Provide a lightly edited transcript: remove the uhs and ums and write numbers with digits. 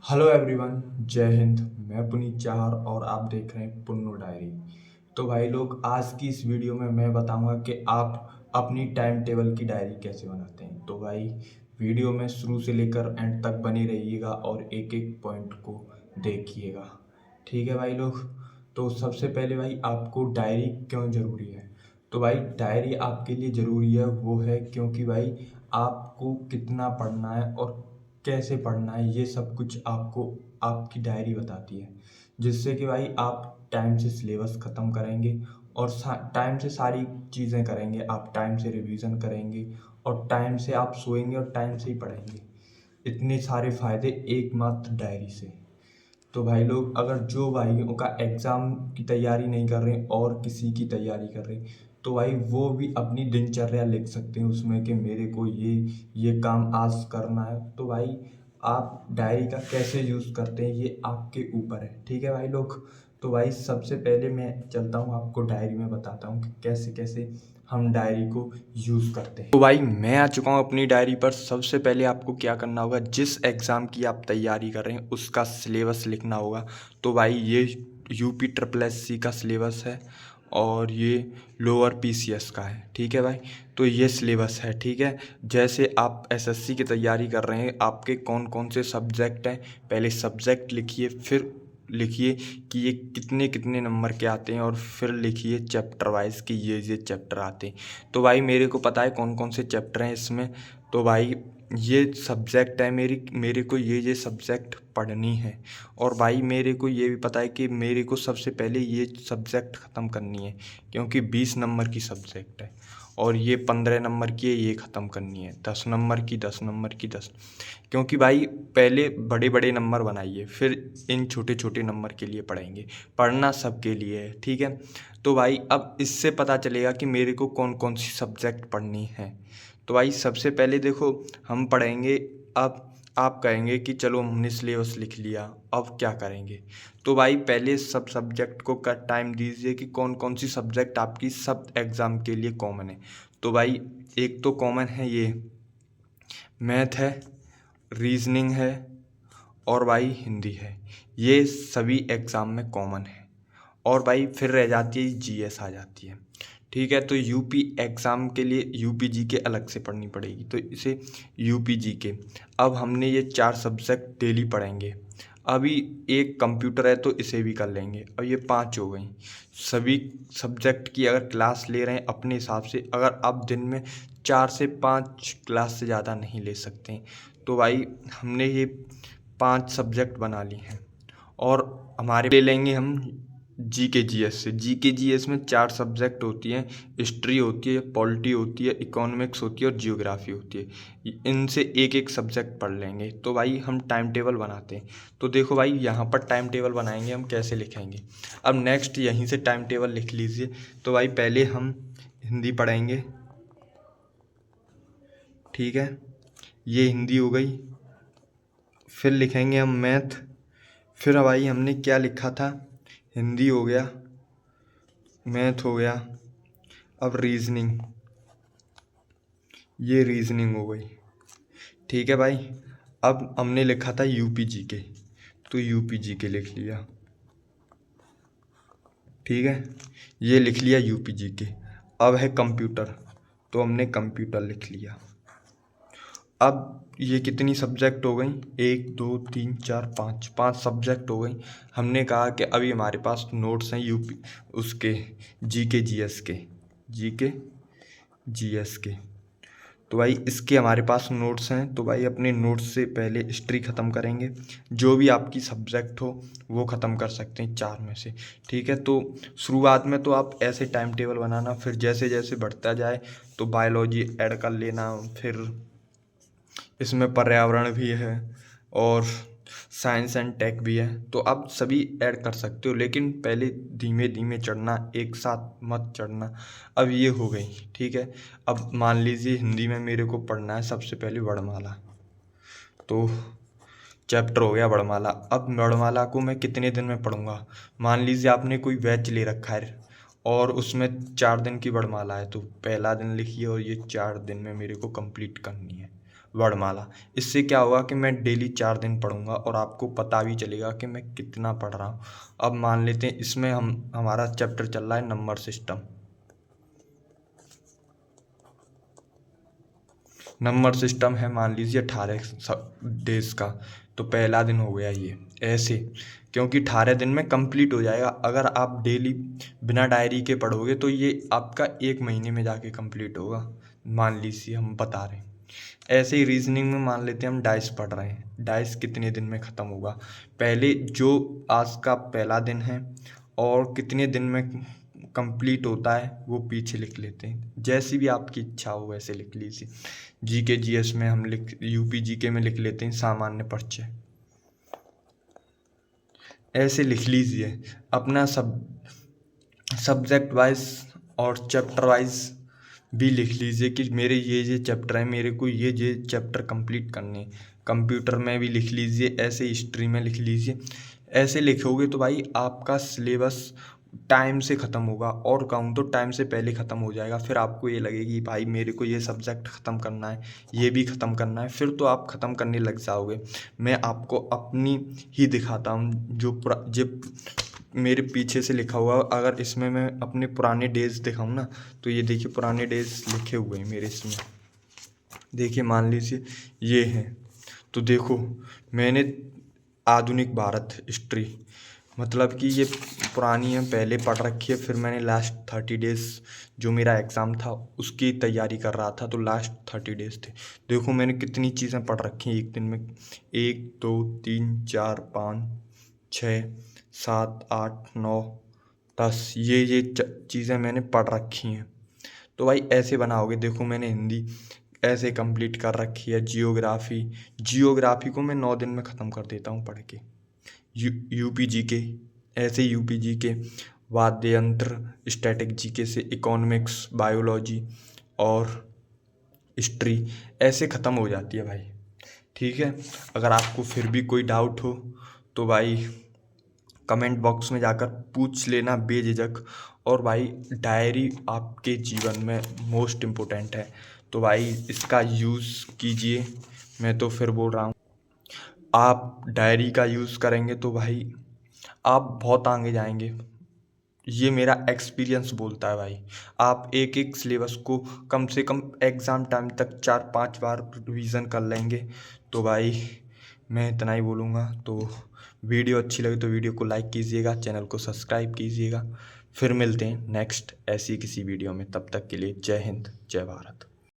Hello everyone, जय हिंद। मैं पुनीत चाहर और आप देख रहे हैं पुन्नू डायरी। तो भाई लोग, आज की इस वीडियो में मैं बताऊंगा कि आप अपनी टाइम टेबल की डायरी कैसे बनाते हैं। तो भाई वीडियो में शुरू से लेकर एंड तक बनी रहिएगा और एक एक पॉइंट को देखिएगा। ठीक है भाई लोग। तो सबसे पहले भाई, आपको डायरी क्यों ज़रूरी है? तो भाई डायरी आपके लिए ज़रूरी है, वो है क्योंकि भाई आपको कितना पढ़ना है और कैसे पढ़ना है, ये सब कुछ आपको आपकी डायरी बताती है। जिससे कि भाई आप टाइम से सिलेबस ख़त्म करेंगे और टाइम से सारी चीज़ें करेंगे। आप टाइम से रिवीजन करेंगे और टाइम से आप सोएंगे और टाइम से ही पढ़ेंगे। इतने सारे फ़ायदे एकमात्र डायरी से। तो भाई लोग, अगर जो भाइयों का एग्ज़ाम की तैयारी नहीं कर रहे और किसी की तैयारी कर रहे, तो भाई वो भी अपनी दिनचर्या लिख सकते हैं उसमें कि मेरे को ये काम आज करना है। तो भाई आप डायरी का कैसे यूज़ करते हैं ये आपके ऊपर है। ठीक है भाई लोग। तो भाई सबसे पहले मैं चलता हूँ, आपको डायरी में बताता हूँ कि कैसे कैसे हम डायरी को यूज़ करते हैं। तो भाई मैं आ चुका हूँ अपनी डायरी पर। सबसे पहले आपको क्या करना होगा, जिस एग्ज़ाम की आप तैयारी कर रहे हैं उसका सिलेबस लिखना होगा। तो भाई ये यूपी ट्रिपल एससी का सिलेबस है और ये लोअर पीसीएस का है। ठीक है भाई, तो ये सिलेबस है। ठीक है, जैसे आप एसएससी की तैयारी कर रहे हैं, आपके कौन कौन से सब्जेक्ट हैं, पहले सब्जेक्ट लिखिए, फिर लिखिए कि ये कितने कितने नंबर के आते हैं और फिर लिखिए चैप्टर वाइज कि ये चैप्टर आते हैं। तो भाई मेरे को पता है कौन कौन से चैप्टर हैं इसमें। तो भाई ये सब्जेक्ट है मेरे को ये सब्जेक्ट पढ़नी है। और भाई मेरे को ये भी पता है कि मेरे को सबसे पहले ये सब्जेक्ट ख़त्म करनी है, क्योंकि 20 नंबर की सब्जेक्ट है और ये 15 नंबर की है, ये ख़त्म करनी है। 10 नंबर की, 10 नंबर की, 10। क्योंकि भाई पहले बड़े बड़े नंबर बनाइए, फिर इन छोटे छोटे नंबर के लिए पढ़ेंगे। पढ़ना सबके लिए है। ठीक है, तो भाई अब इससे पता चलेगा कि मेरे को कौन कौन सी सब्जेक्ट पढ़नी है। तो भाई सबसे पहले देखो, हम पढ़ेंगे। अब आप कहेंगे कि चलो हमने सिलेबस लिख लिया, अब क्या करेंगे? तो भाई पहले सब सब्जेक्ट को का टाइम दीजिए कि कौन कौन सी सब्जेक्ट आपकी सब एग्ज़ाम के लिए कॉमन है। तो भाई एक तो कॉमन है, ये मैथ है, रीजनिंग है और भाई हिंदी है। ये सभी एग्ज़ाम में कॉमन है। और भाई फिर रह जाती है जीएस आ जाती है। ठीक है, तो यूपी एग्ज़ाम के लिए यूपी जीके अलग से पढ़नी पड़ेगी, तो इसे यूपी जीके। अब हमने ये 4 सब्जेक्ट डेली पढ़ेंगे। अभी एक कंप्यूटर है तो इसे भी कर लेंगे। अब ये 5 हो गई। सभी सब्जेक्ट की अगर क्लास ले रहे हैं अपने हिसाब से, अगर आप दिन में 4 से 5 क्लास से ज़्यादा नहीं ले सकते, तो भाई हमने ये 5 सब्जेक्ट बना लिए हैं। और हमारे ले लेंगे हम जीके जीएस से। जीके जीएस में 4 सब्जेक्ट होती हैं, हिस्ट्री होती है, पॉलिटी होती है, इकोनॉमिक्स होती है और जियोग्राफी होती है। इनसे एक एक सब्जेक्ट पढ़ लेंगे। तो भाई हम टाइम टेबल बनाते हैं। तो देखो भाई, यहाँ पर टाइम टेबल बनाएंगे हम, कैसे लिखेंगे। अब नेक्स्ट यहीं से टाइम टेबल लिख लीजिए। तो भाई पहले हम हिंदी पढ़ेंगे। ठीक है, ये हिंदी हो गई। फिर लिखेंगे हम मैथ। फिर भाई हमने क्या लिखा था, हिंदी हो गया, मैथ हो गया। अब रीजनिंग, ये रीजनिंग हो गई। ठीक है भाई, अब हमने लिखा था यूपी जीके, तो यूपी जीके लिख लिया। ठीक है, ये लिख लिया यूपी जीके। अब है कंप्यूटर, तो हमने कंप्यूटर लिख लिया। अब ये कितनी सब्जेक्ट हो गई, 1 2 3 4 5, 5 सब्जेक्ट हो गई। हमने कहा कि अभी हमारे पास नोट्स हैं यूपी उसके, जीके जीएस के, जीके जीएस के। तो भाई इसके हमारे पास नोट्स हैं। तो भाई अपने नोट्स से पहले हिस्ट्री ख़त्म करेंगे। जो भी आपकी सब्जेक्ट हो वो ख़त्म कर सकते हैं 4 में से। ठीक है, तो शुरुआत में तो आप ऐसे टाइम टेबल बनाना, फिर जैसे जैसे बढ़ता जाए तो बायोलॉजी ऐड कर लेना। फिर इसमें पर्यावरण भी है और साइंस एंड टेक भी है, तो आप सभी ऐड कर सकते हो, लेकिन पहले धीमे धीमे चढ़ना, एक साथ मत चढ़ना। अब ये हो गई। ठीक है, अब मान लीजिए हिंदी में मेरे को पढ़ना है सबसे पहले वर्णमाला, तो चैप्टर हो गया वर्णमाला। अब वर्णमाला को मैं कितने दिन में पढ़ूंगा? मान लीजिए आपने कोई बैच ले रखा है और उसमें 4 दिन की वर्णमाला है, तो पहला दिन लिखिए और ये 4 दिन में मेरे को कंप्लीट करनी है। वर्णमाला। इससे क्या होगा कि मैं डेली 4 दिन पढ़ूंगा और आपको पता भी चलेगा कि मैं कितना पढ़ रहा हूँ। अब मान लेते हैं इसमें हमारा चैप्टर चल रहा है नंबर सिस्टम। नंबर सिस्टम है मान लीजिए 18 डेज का, तो पहला दिन हो गया ये ऐसे, क्योंकि 18 दिन में कंप्लीट हो जाएगा। अगर आप डेली बिना डायरी के पढ़ोगे तो ये आपका 1 महीने में जाके कंप्लीट होगा, मान लीजिए हम बता रहे हैं। ऐसे ही रीजनिंग में मान लेते हैं हम डाइस पढ़ रहे हैं, डाइस कितने दिन में ख़त्म होगा, पहले जो आज का पहला दिन है और कितने दिन में कंप्लीट होता है वो पीछे लिख लेते हैं, जैसी भी आपकी इच्छा हो वैसे लिख लीजिए। जीके जीएस में हम यूपी जीके में लिख लेते हैं सामान्य परिचय, ऐसे लिख लीजिए। अपना सब्जेक्ट वाइज और चैप्टर वाइज भी लिख लीजिए कि मेरे ये चैप्टर है, मेरे को ये चैप्टर कंप्लीट करने। कंप्यूटर में भी लिख लीजिए, ऐसे हिस्ट्री में लिख लीजिए। ऐसे लिखोगे तो भाई आपका सिलेबस टाइम से ख़त्म होगा, और कहूँ तो टाइम से पहले ख़त्म हो जाएगा। फिर आपको ये लगेगी भाई मेरे को ये सब्जेक्ट ख़त्म करना है, ये भी ख़त्म करना है, फिर तो आप ख़त्म करने लग जाओगे। मैं आपको अपनी ही दिखाता हूँ जो मेरे पीछे से लिखा हुआ। अगर इसमें मैं अपने पुराने डेज दिखाऊँ ना, तो ये देखिए पुराने डेज लिखे हुए हैं मेरे इसमें, देखिए मान लीजिए ये हैं। तो देखो मैंने आधुनिक भारत हिस्ट्री, मतलब कि ये पुरानी है, पहले पढ़ रखी है। फिर मैंने लास्ट 30 डेज जो मेरा एग्ज़ाम था उसकी तैयारी कर रहा था, तो लास्ट 30 डेज थे। देखो मैंने कितनी चीज़ें पढ़ रखी हैं एक दिन में, 1 2 3 4 5 6 7 8 9 10, ये चीज़ें मैंने पढ़ रखी हैं। तो भाई ऐसे बनाओगे। देखो मैंने हिंदी ऐसे कंप्लीट कर रखी है। जियोग्राफी को मैं 9 दिन में ख़त्म कर देता हूँ पढ़ के। यूपी जीके, ऐसे यूपी जीके, वाद्य यंत्र, स्टैटिक जीके से इकोनॉमिक्स, बायोलॉजी और हिस्ट्री ऐसे ख़त्म हो जाती है भाई। ठीक है, अगर आपको फिर भी कोई डाउट हो तो भाई कमेंट बॉक्स में जाकर पूछ लेना बेझिझक। और भाई डायरी आपके जीवन में मोस्ट इम्पोर्टेंट है, तो भाई इसका यूज़ कीजिए। मैं तो फिर बोल रहा हूँ, आप डायरी का यूज़ करेंगे तो भाई आप बहुत आगे जाएंगे, ये मेरा एक्सपीरियंस बोलता है भाई। आप एक एक सिलेबस को कम से कम एग्ज़ाम टाइम तक 4-5 बार रिवीज़न कर लेंगे, तो भाई मैं इतना ही बोलूँगा। तो वीडियो अच्छी लगे तो वीडियो को लाइक कीजिएगा, चैनल को सब्सक्राइब कीजिएगा। फिर मिलते हैं नेक्स्ट ऐसी किसी वीडियो में, तब तक के लिए जय हिंद जय भारत।